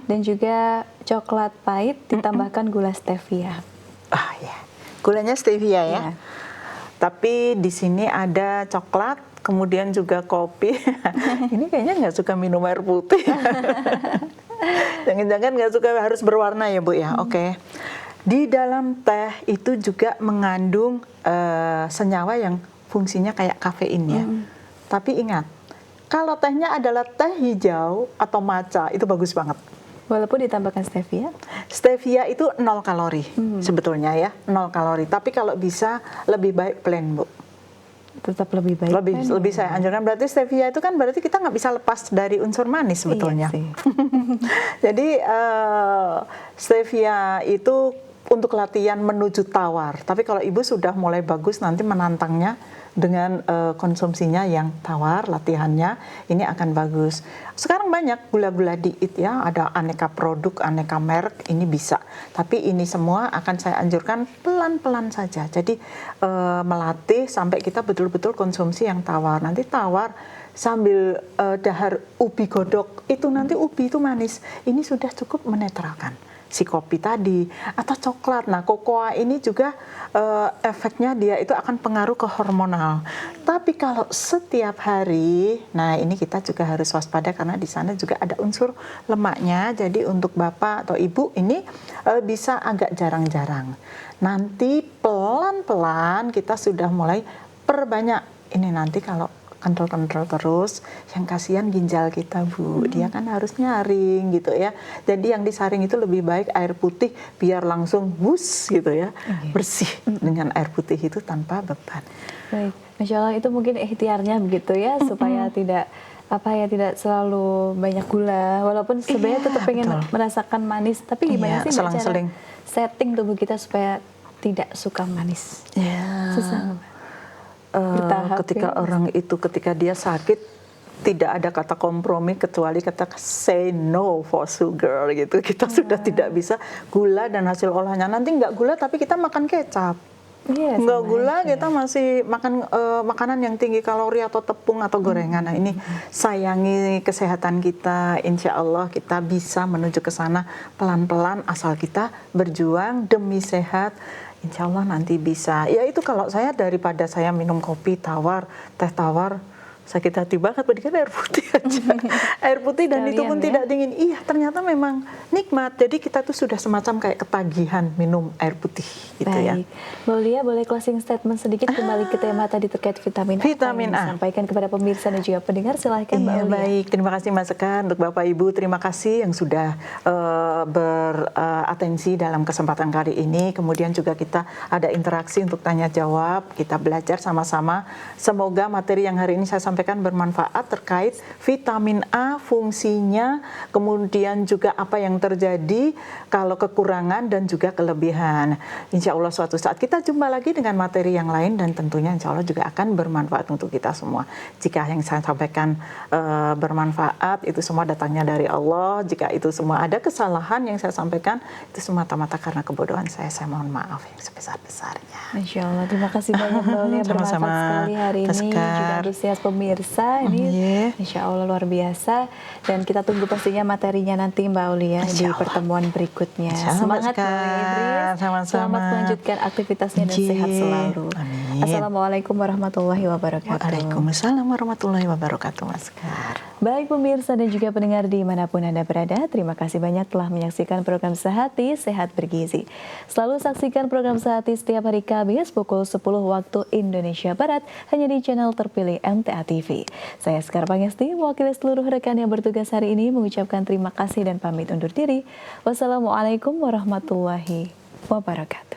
dan juga coklat pahit ditambahkan gula stevia. Ya, gulanya stevia ya. Iya. Tapi di sini ada coklat, kemudian juga kopi. Ini kayaknya nggak suka minum air putih. Jangan-jangan nggak suka harus berwarna ya Bu ya. Oke. Di dalam teh itu juga mengandung senyawa yang fungsinya kayak kafein ya. Tapi ingat, kalau tehnya adalah teh hijau atau matcha, itu bagus banget. Walaupun ditambahkan stevia? Stevia itu 0 kalori sebetulnya ya, 0 kalori. Tapi kalau bisa lebih baik plain Bu. Tetap lebih baik. Lebih saya anjurkan. Berarti stevia itu kan berarti kita nggak bisa lepas dari unsur manis sebetulnya. Iya sih. Jadi stevia itu untuk latihan menuju tawar. Tapi kalau ibu sudah mulai bagus, nanti menantangnya dengan konsumsinya yang tawar, latihannya ini akan bagus. Sekarang banyak gula-gula diet ya, ada aneka produk, aneka merek, ini bisa. Tapi ini semua akan saya anjurkan pelan-pelan saja. Jadi melatih sampai kita betul-betul konsumsi yang tawar. Nanti tawar sambil dahar ubi godok, itu nanti ubi itu manis. Ini sudah cukup menetralkan. si kopi tadi atau coklat. Nah, kokoa ini juga efeknya dia itu akan pengaruh ke hormonal. Tapi kalau setiap hari, nah ini kita juga harus waspada karena di sana juga ada unsur lemaknya. Jadi untuk bapak atau ibu ini bisa agak jarang-jarang. Nanti pelan-pelan kita sudah mulai perbanyak. Ini nanti kalau kental-kental terus, yang kasihan ginjal kita, Bu. Dia kan harus nyaring gitu ya. Jadi yang disaring itu lebih baik air putih biar langsung bus gitu ya. Bersih dengan air putih itu tanpa beban. Baik, Masya Allah, itu mungkin ikhtiarnya begitu ya, supaya tidak tidak selalu banyak gula, walaupun sebenarnya tetap pengen merasakan manis, tapi gimana sih Mbak cara setting tubuh kita supaya tidak suka manis? Susah nggak? Ketika orang itu ketika dia sakit tidak ada kata kompromi kecuali kata say no for sugar gitu. Kita sudah tidak bisa gula dan hasil olahannya. Nanti nggak gula tapi kita makan kecap. Nggak gula kita masih makan makanan yang tinggi kalori atau tepung atau gorengan. Nah ini sayangi kesehatan kita. Insya Allah kita bisa menuju ke sana pelan-pelan asal kita berjuang demi sehat. Insya Allah nanti bisa. Ya itu kalau saya daripada saya minum kopi tawar, teh tawar, sakit hati banget, mendingan air putih aja. Air putih dan itu pun tidak dingin. Iya, ternyata memang nikmat. Jadi kita tuh sudah semacam kayak ketagihan minum air putih gitu ya. Mbak Aulia, boleh closing statement sedikit kembali ke tema tadi terkait vitamin A. Vitamin A. Sampaikan kepada pemirsa dan juga pendengar, silahkan Mbak Aulia. Baik, terima kasih Mas Sekar. Untuk Bapak Ibu, terima kasih yang sudah beratensi dalam kesempatan kali ini. Kemudian juga kita ada interaksi untuk tanya jawab. Kita belajar sama-sama. Semoga materi yang hari ini saya sampaikan bermanfaat terkait vitamin A, fungsinya, kemudian juga apa yang terjadi kalau kekurangan dan juga kelebihan. Insya Allah suatu saat kita jumpa lagi dengan materi yang lain dan tentunya insya Allah juga akan bermanfaat untuk kita semua. Jika yang saya sampaikan bermanfaat, itu semua datangnya dari Allah. Jika itu semua ada kesalahan yang saya sampaikan, itu semata-mata karena kebodohan saya mohon maaf yang sebesar-besarnya. Insya Allah, terima kasih banyak Mbak Aulia, bermanfaat sekali hari ini. Juga antusias pemirsa ini Insya Allah luar biasa, dan kita tunggu pastinya materinya nanti Mbak Aulia di pertemuan berikutnya. Semangat Mbak Idris, selamat melanjutkan aktivitasnya dan sehat selalu. Amin. Assalamualaikum warahmatullahi wabarakatuh. Waalaikumsalam warahmatullahi wabarakatuh, Mas Sekar. Baik pemirsa dan juga pendengar dimanapun Anda berada, terima kasih banyak telah menyaksikan program Sehati Sehat Bergizi. Selalu saksikan program Sehati setiap hari Kamis pukul 10 waktu Indonesia Barat hanya di channel terpilih MTA TV. Saya Sekar Pangesti, mewakili seluruh rekan yang bertugas hari ini mengucapkan terima kasih dan pamit undur diri. Wassalamualaikum warahmatullahi wabarakatuh.